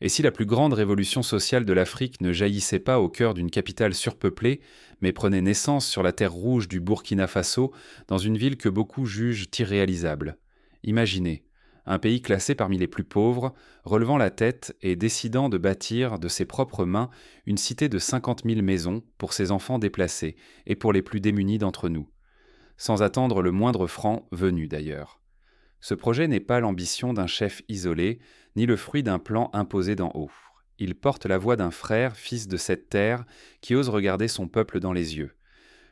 Et si la plus grande révolution sociale de l'Afrique ne jaillissait pas au cœur d'une capitale surpeuplée, mais prenait naissance sur la terre rouge du Burkina Faso, dans une ville que beaucoup jugent irréalisable? Imaginez, un pays classé parmi les plus pauvres, relevant la tête et décidant de bâtir de ses propres mains une cité de 50 000 maisons pour ses enfants déplacés et pour les plus démunis d'entre nous, sans attendre le moindre franc venu d'ailleurs. Ce projet n'est pas l'ambition d'un chef isolé, ni le fruit d'un plan imposé d'en haut. Il porte la voix d'un frère, fils de cette terre, qui ose regarder son peuple dans les yeux.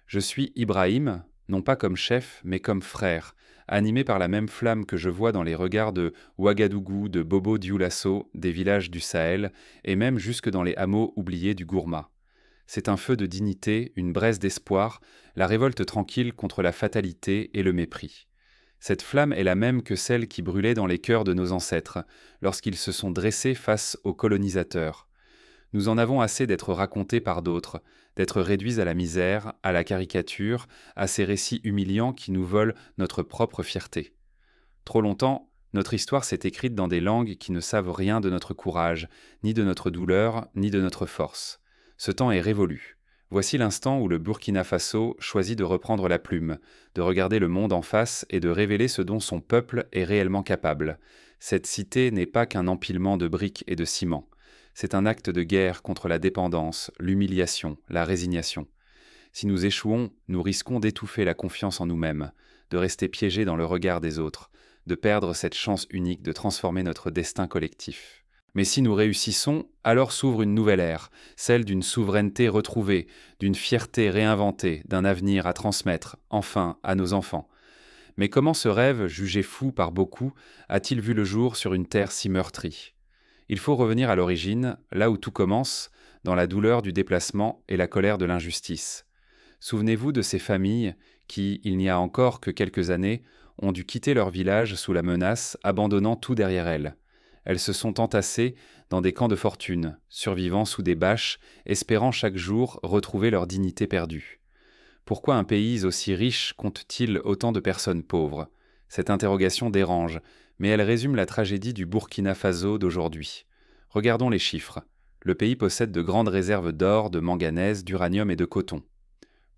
Je suis Ibrahim, non pas comme chef, mais comme frère, animé par la même flamme que je vois dans les regards de Ouagadougou, de Bobo Dioulasso, des villages du Sahel, et même jusque dans les hameaux oubliés du Gourma. C'est un feu de dignité, une braise d'espoir, la révolte tranquille contre la fatalité et le mépris. Cette flamme est la même que celle qui brûlait dans les cœurs de nos ancêtres, lorsqu'ils se sont dressés face aux colonisateurs. Nous en avons assez d'être racontés par d'autres, d'être réduits à la misère, à la caricature, à ces récits humiliants qui nous volent notre propre fierté. Trop longtemps, notre histoire s'est écrite dans des langues qui ne savent rien de notre courage, ni de notre douleur, ni de notre force. Ce temps est révolu. Voici l'instant où le Burkina Faso choisit de reprendre la plume, de regarder le monde en face et de révéler ce dont son peuple est réellement capable. Cette cité n'est pas qu'un empilement de briques et de ciment. C'est un acte de guerre contre la dépendance, l'humiliation, la résignation. Si nous échouons, nous risquons d'étouffer la confiance en nous-mêmes, de rester piégés dans le regard des autres, de perdre cette chance unique de transformer notre destin collectif. Mais si nous réussissons, alors s'ouvre une nouvelle ère, celle d'une souveraineté retrouvée, d'une fierté réinventée, d'un avenir à transmettre, enfin, à nos enfants. Mais comment ce rêve, jugé fou par beaucoup, a-t-il vu le jour sur une terre si meurtrie? Il faut revenir à l'origine, là où tout commence, dans la douleur du déplacement et la colère de l'injustice. Souvenez-vous de ces familles qui, il n'y a encore que quelques années, ont dû quitter leur village sous la menace, abandonnant tout derrière elles. Elles se sont entassées dans des camps de fortune, survivant sous des bâches, espérant chaque jour retrouver leur dignité perdue. Pourquoi un pays aussi riche compte-t-il autant de personnes pauvres? Cette interrogation dérange, mais elle résume la tragédie du Burkina Faso d'aujourd'hui. Regardons les chiffres. Le pays possède de grandes réserves d'or, de manganèse, d'uranium et de coton.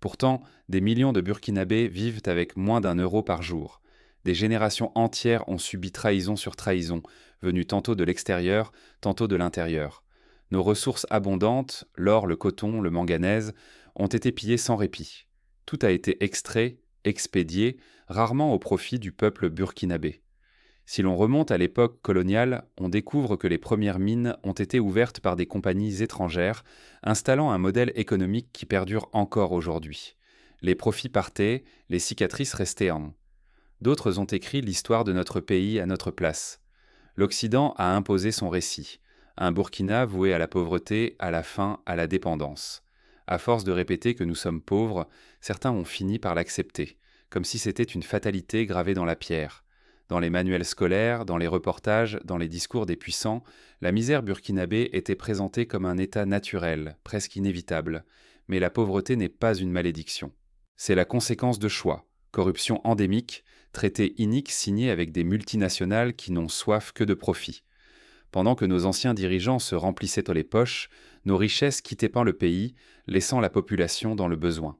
Pourtant, des millions de Burkinabés vivent avec moins d'1 euro par jour. Des générations entières ont subi trahison sur trahison, venues tantôt de l'extérieur, tantôt de l'intérieur. Nos ressources abondantes, l'or, le coton, le manganèse, ont été pillées sans répit. Tout a été extrait, expédié, rarement au profit du peuple burkinabé. Si l'on remonte à l'époque coloniale, on découvre que les premières mines ont été ouvertes par des compagnies étrangères, installant un modèle économique qui perdure encore aujourd'hui. Les profits partaient, les cicatrices restaient en. D'autres ont écrit l'histoire de notre pays à notre place. L'Occident a imposé son récit, un Burkina voué à la pauvreté, à la faim, à la dépendance. À force de répéter que nous sommes pauvres, certains ont fini par l'accepter, comme si c'était une fatalité gravée dans la pierre. Dans les manuels scolaires, dans les reportages, dans les discours des puissants, la misère burkinabé était présentée comme un état naturel, presque inévitable. Mais la pauvreté n'est pas une malédiction. C'est la conséquence de choix, corruption endémique, traités iniques signés avec des multinationales qui n'ont soif que de profit. Pendant que nos anciens dirigeants se remplissaient les poches, nos richesses quittaient pas le pays, laissant la population dans le besoin.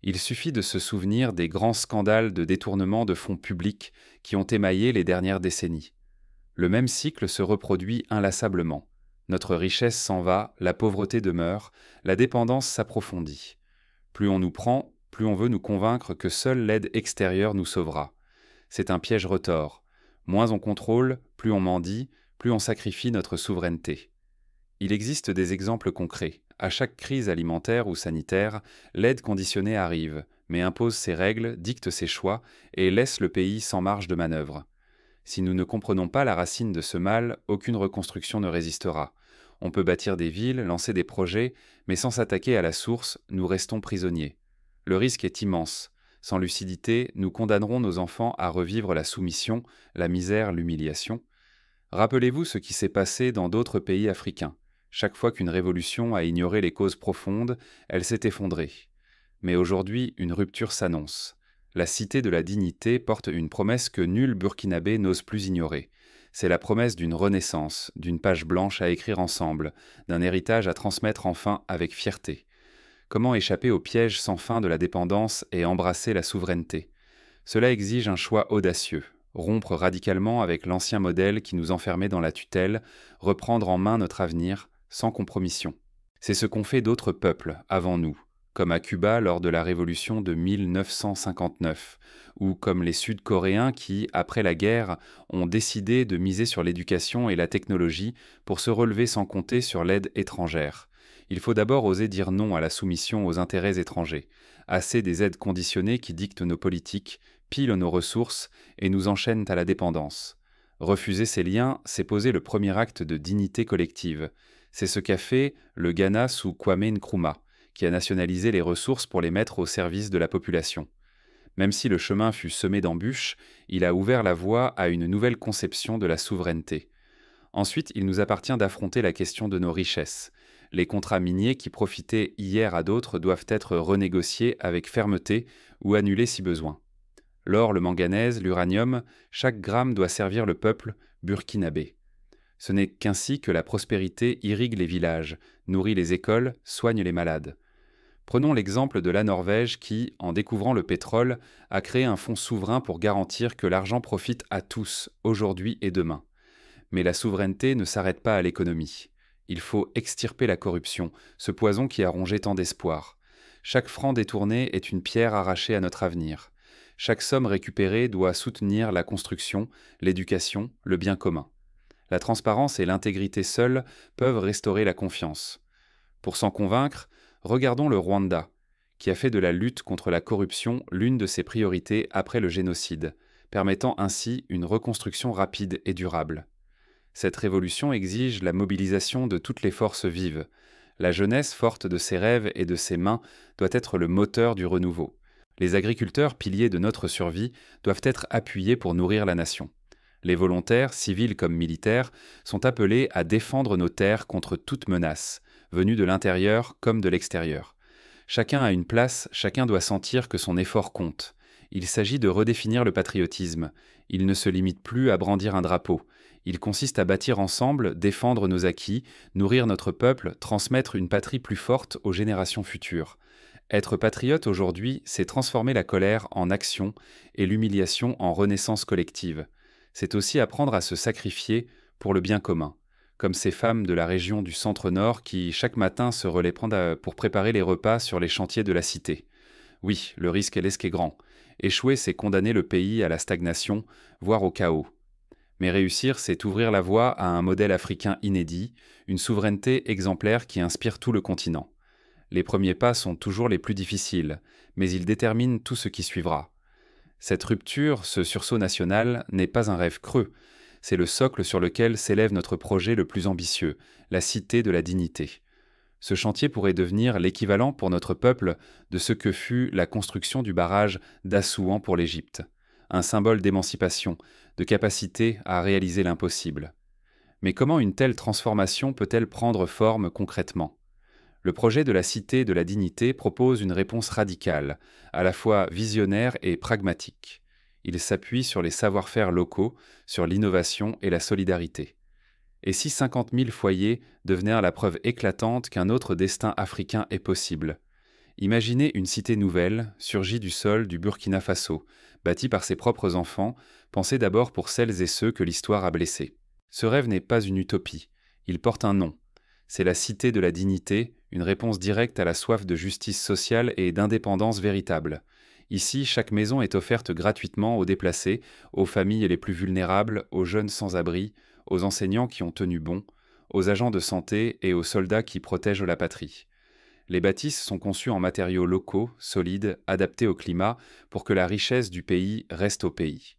Il suffit de se souvenir des grands scandales de détournement de fonds publics qui ont émaillé les dernières décennies. Le même cycle se reproduit inlassablement. Notre richesse s'en va, la pauvreté demeure, la dépendance s'approfondit. Plus on nous prend, plus on veut nous convaincre que seule l'aide extérieure nous sauvera. C'est un piège retors. Moins on contrôle, plus on mendie, plus on sacrifie notre souveraineté. Il existe des exemples concrets. À chaque crise alimentaire ou sanitaire, l'aide conditionnée arrive, mais impose ses règles, dicte ses choix et laisse le pays sans marge de manœuvre. Si nous ne comprenons pas la racine de ce mal, aucune reconstruction ne résistera. On peut bâtir des villes, lancer des projets, mais sans s'attaquer à la source, nous restons prisonniers. Le risque est immense. Sans lucidité, nous condamnerons nos enfants à revivre la soumission, la misère, l'humiliation. Rappelez-vous ce qui s'est passé dans d'autres pays africains. Chaque fois qu'une révolution a ignoré les causes profondes, elle s'est effondrée. Mais aujourd'hui, une rupture s'annonce. La cité de la dignité porte une promesse que nul Burkinabé n'ose plus ignorer. C'est la promesse d'une renaissance, d'une page blanche à écrire ensemble, d'un héritage à transmettre enfin avec fierté. Comment échapper au piège sans fin de la dépendance et embrasser la souveraineté? Cela exige un choix audacieux. Rompre radicalement avec l'ancien modèle qui nous enfermait dans la tutelle, reprendre en main notre avenir, sans compromission. C'est ce qu'ont fait d'autres peuples avant nous, comme à Cuba lors de la révolution de 1959, ou comme les Sud-Coréens qui, après la guerre, ont décidé de miser sur l'éducation et la technologie pour se relever sans compter sur l'aide étrangère. Il faut d'abord oser dire non à la soumission aux intérêts étrangers, assez des aides conditionnées qui dictent nos politiques, pilent nos ressources et nous enchaînent à la dépendance. Refuser ces liens, c'est poser le premier acte de dignité collective. C'est ce qu'a fait le Ghana sous Kwame Nkrumah, qui a nationalisé les ressources pour les mettre au service de la population. Même si le chemin fut semé d'embûches, il a ouvert la voie à une nouvelle conception de la souveraineté. Ensuite, il nous appartient d'affronter la question de nos richesses. Les contrats miniers qui profitaient hier à d'autres doivent être renégociés avec fermeté ou annulés si besoin. L'or, le manganèse, l'uranium, chaque gramme doit servir le peuple burkinabé. Ce n'est qu'ainsi que la prospérité irrigue les villages, nourrit les écoles, soigne les malades. Prenons l'exemple de la Norvège qui, en découvrant le pétrole, a créé un fonds souverain pour garantir que l'argent profite à tous, aujourd'hui et demain. Mais la souveraineté ne s'arrête pas à l'économie. Il faut extirper la corruption, ce poison qui a rongé tant d'espoir. Chaque franc détourné est une pierre arrachée à notre avenir. Chaque somme récupérée doit soutenir la construction, l'éducation, le bien commun. La transparence et l'intégrité seules peuvent restaurer la confiance. Pour s'en convaincre, regardons le Rwanda, qui a fait de la lutte contre la corruption l'une de ses priorités après le génocide, permettant ainsi une reconstruction rapide et durable. Cette révolution exige la mobilisation de toutes les forces vives. La jeunesse, forte de ses rêves et de ses mains, doit être le moteur du renouveau. Les agriculteurs, piliers de notre survie, doivent être appuyés pour nourrir la nation. Les volontaires, civils comme militaires, sont appelés à défendre nos terres contre toute menace, venue de l'intérieur comme de l'extérieur. Chacun a une place, chacun doit sentir que son effort compte. Il s'agit de redéfinir le patriotisme. Il ne se limite plus à brandir un drapeau. Il consiste à bâtir ensemble, défendre nos acquis, nourrir notre peuple, transmettre une patrie plus forte aux générations futures. Être patriote aujourd'hui, c'est transformer la colère en action et l'humiliation en renaissance collective. C'est aussi apprendre à se sacrifier pour le bien commun, comme ces femmes de la région du centre-nord qui, chaque matin, se relaient pour préparer les repas sur les chantiers de la cité. Oui, le risque est lesqué grand. Échouer, c'est condamner le pays à la stagnation, voire au chaos. Mais réussir, c'est ouvrir la voie à un modèle africain inédit, une souveraineté exemplaire qui inspire tout le continent. Les premiers pas sont toujours les plus difficiles, mais ils déterminent tout ce qui suivra. Cette rupture, ce sursaut national, n'est pas un rêve creux, c'est le socle sur lequel s'élève notre projet le plus ambitieux, la cité de la dignité. Ce chantier pourrait devenir l'équivalent pour notre peuple de ce que fut la construction du barrage d'Assouan pour l'Égypte, un symbole d'émancipation, de capacité à réaliser l'impossible. Mais comment une telle transformation peut-elle prendre forme concrètement ? Le projet de la Cité de la Dignité propose une réponse radicale, à la fois visionnaire et pragmatique. Il s'appuie sur les savoir-faire locaux, sur l'innovation et la solidarité. Et si 50 000 foyers devenaient la preuve éclatante qu'un autre destin africain est possible? Imaginez une cité nouvelle, surgie du sol du Burkina Faso, bâtie par ses propres enfants, pensée d'abord pour celles et ceux que l'histoire a blessés. Ce rêve n'est pas une utopie, il porte un nom. C'est la Cité de la Dignité, une réponse directe à la soif de justice sociale et d'indépendance véritable. Ici, chaque maison est offerte gratuitement aux déplacés, aux familles les plus vulnérables, aux jeunes sans-abri, aux enseignants qui ont tenu bon, aux agents de santé et aux soldats qui protègent la patrie. Les bâtisses sont conçues en matériaux locaux, solides, adaptés au climat, pour que la richesse du pays reste au pays.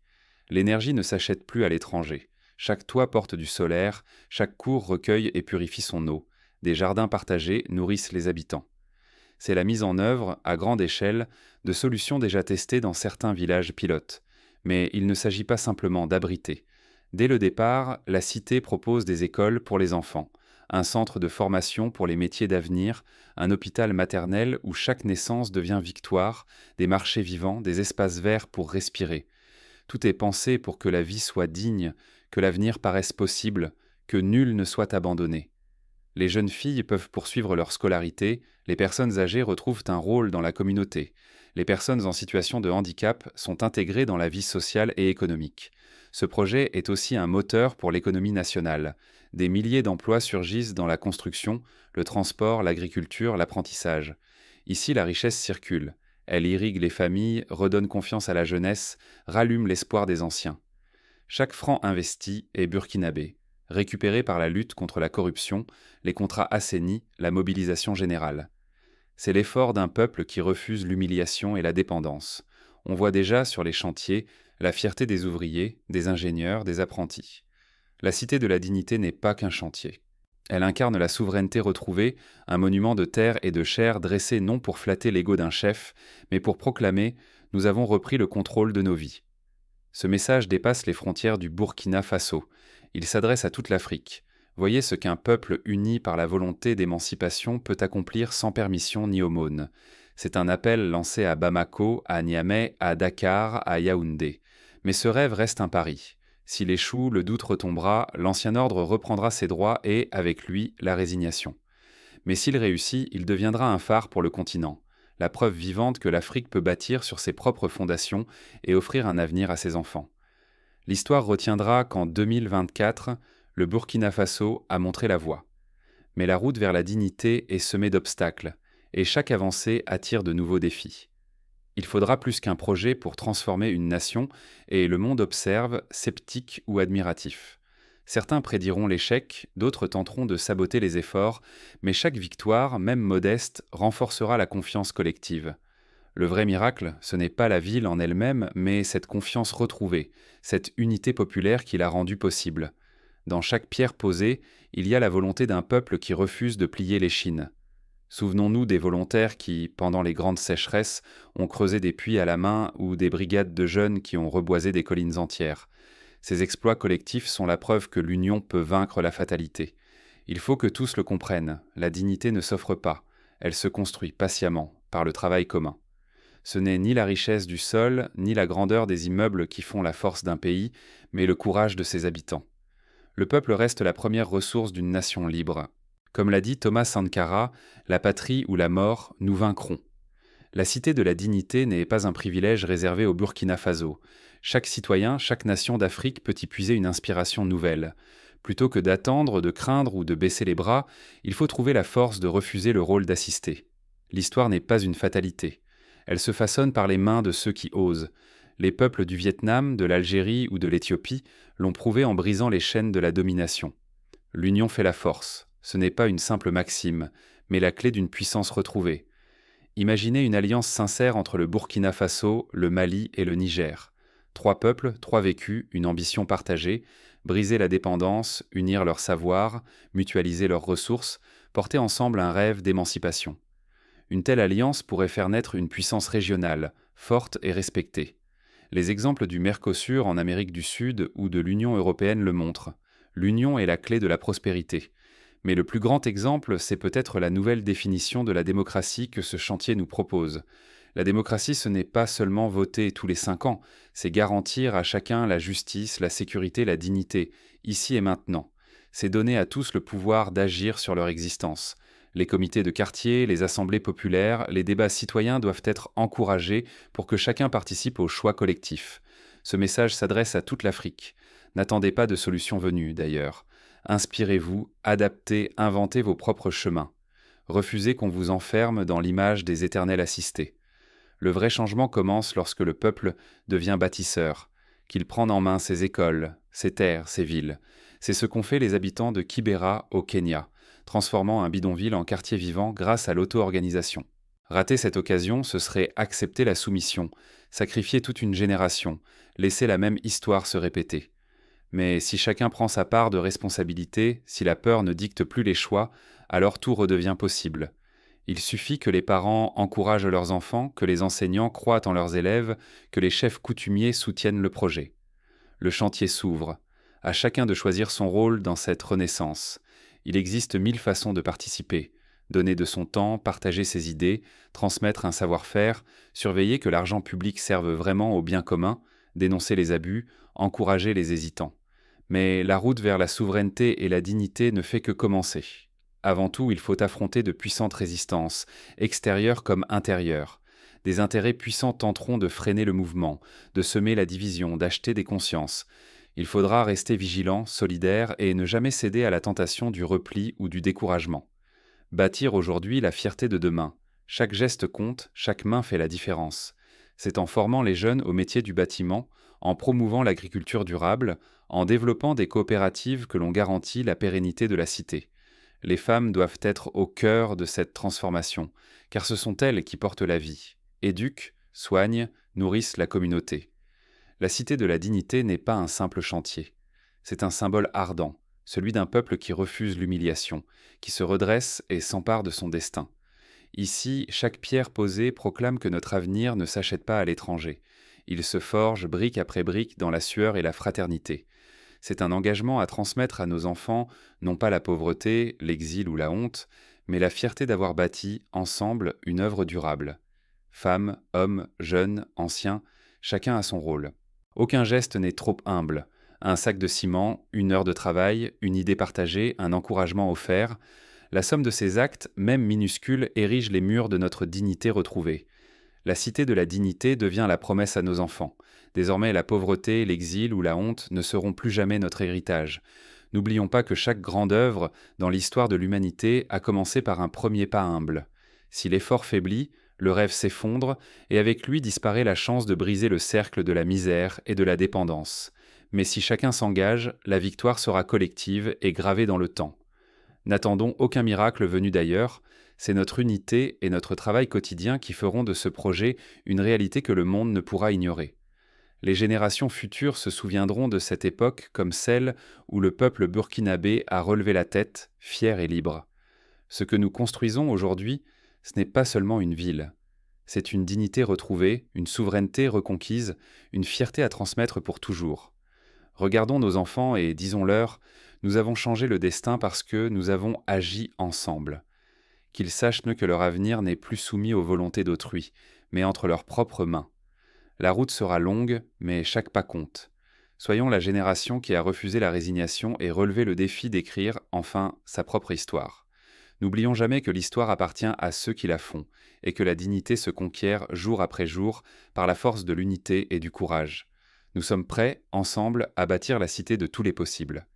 L'énergie ne s'achète plus à l'étranger. Chaque toit porte du solaire, chaque cour recueille et purifie son eau. Des jardins partagés nourrissent les habitants. C'est la mise en œuvre, à grande échelle, de solutions déjà testées dans certains villages pilotes. Mais il ne s'agit pas simplement d'abriter. Dès le départ, la cité propose des écoles pour les enfants, un centre de formation pour les métiers d'avenir, un hôpital maternel où chaque naissance devient victoire, des marchés vivants, des espaces verts pour respirer. Tout est pensé pour que la vie soit digne, que l'avenir paraisse possible, que nul ne soit abandonné. Les jeunes filles peuvent poursuivre leur scolarité, les personnes âgées retrouvent un rôle dans la communauté, les personnes en situation de handicap sont intégrées dans la vie sociale et économique. Ce projet est aussi un moteur pour l'économie nationale. Des milliers d'emplois surgissent dans la construction, le transport, l'agriculture, l'apprentissage. Ici, la richesse circule. Elle irrigue les familles, redonne confiance à la jeunesse, rallume l'espoir des anciens. Chaque franc investi est burkinabé, récupéré par la lutte contre la corruption, les contrats assainis, la mobilisation générale. C'est l'effort d'un peuple qui refuse l'humiliation et la dépendance. On voit déjà sur les chantiers la fierté des ouvriers, des ingénieurs, des apprentis. La Cité de la Dignité n'est pas qu'un chantier. Elle incarne la souveraineté retrouvée, un monument de terre et de chair dressé non pour flatter l'ego d'un chef, mais pour proclamer « Nous avons repris le contrôle de nos vies ». Ce message dépasse les frontières du Burkina Faso. Il s'adresse à toute l'Afrique. Voyez ce qu'un peuple uni par la volonté d'émancipation peut accomplir sans permission ni aumône. C'est un appel lancé à Bamako, à Niamey, à Dakar, à Yaoundé. Mais ce rêve reste un pari. S'il échoue, le doute retombera, l'ancien ordre reprendra ses droits et, avec lui, la résignation. Mais s'il réussit, il deviendra un phare pour le continent, la preuve vivante que l'Afrique peut bâtir sur ses propres fondations et offrir un avenir à ses enfants. L'histoire retiendra qu'en 2024, le Burkina Faso a montré la voie. Mais la route vers la dignité est semée d'obstacles, et chaque avancée attire de nouveaux défis. Il faudra plus qu'un projet pour transformer une nation, et le monde observe, sceptique ou admiratif. Certains prédiront l'échec, d'autres tenteront de saboter les efforts, mais chaque victoire, même modeste, renforcera la confiance collective. Le vrai miracle, ce n'est pas la ville en elle-même, mais cette confiance retrouvée, cette unité populaire qui l'a rendue possible. Dans chaque pierre posée, il y a la volonté d'un peuple qui refuse de plier l'échine. Souvenons-nous des volontaires qui, pendant les grandes sécheresses, ont creusé des puits à la main ou des brigades de jeunes qui ont reboisé des collines entières. Ces exploits collectifs sont la preuve que l'union peut vaincre la fatalité. Il faut que tous le comprennent, la dignité ne s'offre pas, elle se construit patiemment, par le travail commun. Ce n'est ni la richesse du sol, ni la grandeur des immeubles qui font la force d'un pays, mais le courage de ses habitants. Le peuple reste la première ressource d'une nation libre. Comme l'a dit Thomas Sankara, la patrie ou la mort, nous vaincrons. La cité de la dignité n'est pas un privilège réservé au Burkina Faso. Chaque citoyen, chaque nation d'Afrique peut y puiser une inspiration nouvelle. Plutôt que d'attendre, de craindre ou de baisser les bras, il faut trouver la force de refuser le rôle d'assisté. L'histoire n'est pas une fatalité. Elle se façonne par les mains de ceux qui osent. Les peuples du Vietnam, de l'Algérie ou de l'Éthiopie l'ont prouvé en brisant les chaînes de la domination. L'union fait la force. Ce n'est pas une simple maxime, mais la clé d'une puissance retrouvée. Imaginez une alliance sincère entre le Burkina Faso, le Mali et le Niger. 3 peuples, 3 vécus, une ambition partagée, briser la dépendance, unir leurs savoirs, mutualiser leurs ressources, porter ensemble un rêve d'émancipation. Une telle alliance pourrait faire naître une puissance régionale, forte et respectée. Les exemples du Mercosur en Amérique du Sud ou de l'Union européenne le montrent. L'union est la clé de la prospérité. Mais le plus grand exemple, c'est peut-être la nouvelle définition de la démocratie que ce chantier nous propose. La démocratie, ce n'est pas seulement voter tous les 5 ans, c'est garantir à chacun la justice, la sécurité, la dignité, ici et maintenant. C'est donner à tous le pouvoir d'agir sur leur existence. Les comités de quartier, les assemblées populaires, les débats citoyens doivent être encouragés pour que chacun participe au choix collectif. Ce message s'adresse à toute l'Afrique. N'attendez pas de solutions venues, d'ailleurs. Inspirez-vous, adaptez, inventez vos propres chemins. Refusez qu'on vous enferme dans l'image des éternels assistés. Le vrai changement commence lorsque le peuple devient bâtisseur, qu'il prend en main ses écoles, ses terres, ses villes. C'est ce qu'ont fait les habitants de Kibera au Kenya, transformant un bidonville en quartier vivant grâce à l'auto-organisation. Rater cette occasion, ce serait accepter la soumission, sacrifier toute une génération, laisser la même histoire se répéter. Mais si chacun prend sa part de responsabilité, si la peur ne dicte plus les choix, alors tout redevient possible. Il suffit que les parents encouragent leurs enfants, que les enseignants croient en leurs élèves, que les chefs coutumiers soutiennent le projet. Le chantier s'ouvre. À chacun de choisir son rôle dans cette renaissance. Il existe 1000 façons de participer. Donner de son temps, partager ses idées, transmettre un savoir-faire, surveiller que l'argent public serve vraiment au bien commun, dénoncer les abus, encourager les hésitants. Mais la route vers la souveraineté et la dignité ne fait que commencer. Avant tout, il faut affronter de puissantes résistances, extérieures comme intérieures. Des intérêts puissants tenteront de freiner le mouvement, de semer la division, d'acheter des consciences. Il faudra rester vigilant, solidaire et ne jamais céder à la tentation du repli ou du découragement. Bâtir aujourd'hui la fierté de demain. Chaque geste compte, chaque main fait la différence. C'est en formant les jeunes au métier du bâtiment, en promouvant l'agriculture durable, en développant des coopératives que l'on garantit la pérennité de la cité. Les femmes doivent être au cœur de cette transformation, car ce sont elles qui portent la vie, éduquent, soignent, nourrissent la communauté. La cité de la dignité n'est pas un simple chantier. C'est un symbole ardent, celui d'un peuple qui refuse l'humiliation, qui se redresse et s'empare de son destin. Ici, chaque pierre posée proclame que notre avenir ne s'achète pas à l'étranger. Il se forge brique après brique dans la sueur et la fraternité. C'est un engagement à transmettre à nos enfants non pas la pauvreté, l'exil ou la honte, mais la fierté d'avoir bâti, ensemble, une œuvre durable. Femmes, hommes, jeunes, anciens, chacun a son rôle. Aucun geste n'est trop humble. Un sac de ciment, une heure de travail, une idée partagée, un encouragement offert. La somme de ces actes, même minuscules, érige les murs de notre dignité retrouvée. La cité de la dignité devient la promesse à nos enfants. Désormais, la pauvreté, l'exil ou la honte ne seront plus jamais notre héritage. N'oublions pas que chaque grande œuvre dans l'histoire de l'humanité a commencé par un premier pas humble. Si l'effort faiblit, le rêve s'effondre, et avec lui disparaît la chance de briser le cercle de la misère et de la dépendance. Mais si chacun s'engage, la victoire sera collective et gravée dans le temps. N'attendons aucun miracle venu d'ailleurs, c'est notre unité et notre travail quotidien qui feront de ce projet une réalité que le monde ne pourra ignorer. Les générations futures se souviendront de cette époque comme celle où le peuple burkinabé a relevé la tête, fier et libre. Ce que nous construisons aujourd'hui, ce n'est pas seulement une ville. C'est une dignité retrouvée, une souveraineté reconquise, une fierté à transmettre pour toujours. Regardons nos enfants et disons-leur, nous avons changé le destin parce que nous avons agi ensemble. Qu'ils sachent que leur avenir n'est plus soumis aux volontés d'autrui, mais entre leurs propres mains. La route sera longue, mais chaque pas compte. Soyons la génération qui a refusé la résignation et relevé le défi d'écrire, enfin, sa propre histoire. N'oublions jamais que l'histoire appartient à ceux qui la font, et que la dignité se conquiert jour après jour par la force de l'unité et du courage. Nous sommes prêts, ensemble, à bâtir la cité de tous les possibles.